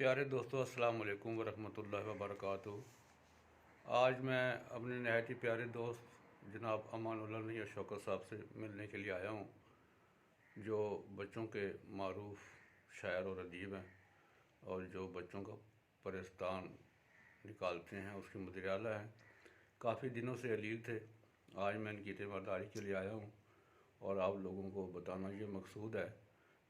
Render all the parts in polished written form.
پیارے دوستو، السلام علیکم ورحمۃ اللہ وبرکاتہ۔ آج میں اپنے نہایت ہی پیارے دوست جناب امان اللہ نیر شوکت صاحب سے ملنے کے لیے آیا ہوں، جو بچوں کے معروف شاعر اور ادیب ہیں اور جو بچوں کا پرستان نکالتے ہیں، اس کے مدیر اعلیٰ ہیں۔ کافی دنوں سے علیل تھے، آج میں ان کی تیمارداری کے لیے آیا ہوں اور آپ لوگوں کو بتانا یہ مقصود ہے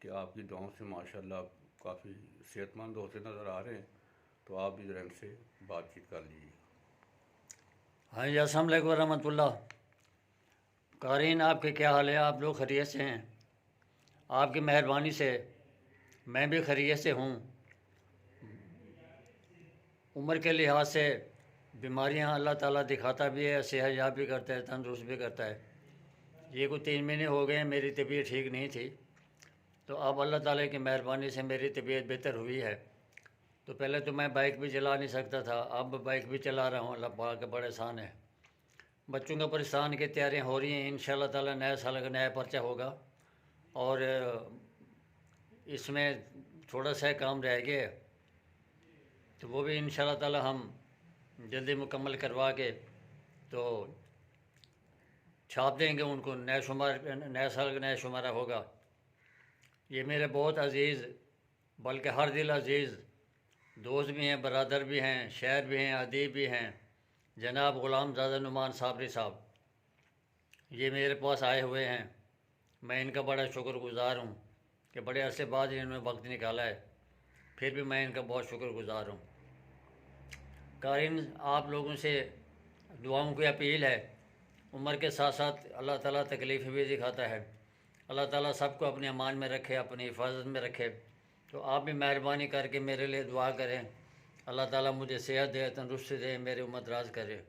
کہ آپ کی دعاؤں سے ماشاءاللہ آپ کافی صحت مند ہوتے نظر آ رہے ہیں، تو آپ بھی ذرا ان سے بات چیت کر لیجیے۔ ہاں جی، السلام علیکم ورحمۃ اللہ۔ قارئین، آپ کے کیا حال ہے؟ آپ لوگ خیریت سے ہیں؟ آپ کی مہربانی سے میں بھی خیریت سے ہوں۔ عمر کے لحاظ سے بیماریاں اللہ تعالیٰ دکھاتا بھی ہے، صحت یاب بھی کرتا ہے، تندرست بھی کرتا ہے۔ یہ کوئی 3 مہینے ہو گئے ہیں میری طبیعت ٹھیک نہیں تھی، تو اب اللہ تعالیٰ کی مہربانی سے میری طبیعت بہتر ہوئی ہے۔ تو پہلے تو میں بائک بھی چلا نہیں سکتا تھا، اب بائک بھی چلا رہا ہوں، اللہ پاک کا بڑا احسان ہے۔ بچوں کا پرستان کی تیاریاں ہو رہی ہیں، انشاءاللہ تعالیٰ نئے سال کا نیا پرچہ ہوگا، اور اس میں تھوڑا سا کام رہ گیا ہے، تو وہ بھی انشاءاللہ تعالیٰ ہم جلدی مکمل کروا کے تو چھاپ دیں گے ان کو، نئے سال کا نیا شمارہ ہوگا۔ یہ میرے بہت عزیز، بلکہ ہر دل عزیز دوست بھی ہیں، برادر بھی ہیں، شاعر بھی ہیں، ادیب بھی ہیں، جناب غلام زادہ نعمان صابری صاحب، یہ میرے پاس آئے ہوئے ہیں۔ میں ان کا بڑا شکر گزار ہوں کہ بڑے عرصے بعد انہوں نے وقت نکالا ہے، پھر بھی میں ان کا بہت شکر گزار ہوں۔ قارئین، آپ لوگوں سے دعاؤں کی اپیل ہے۔ عمر کے ساتھ ساتھ اللہ تعالیٰ تکلیف بھی دکھاتا ہے، اللہ تعالیٰ سب کو اپنے امان میں رکھے، اپنی حفاظت میں رکھے۔ تو آپ بھی مہربانی کر کے میرے لیے دعا کریں، اللہ تعالیٰ مجھے صحت دے، تندرستی دے، میری عمر دراز کرے۔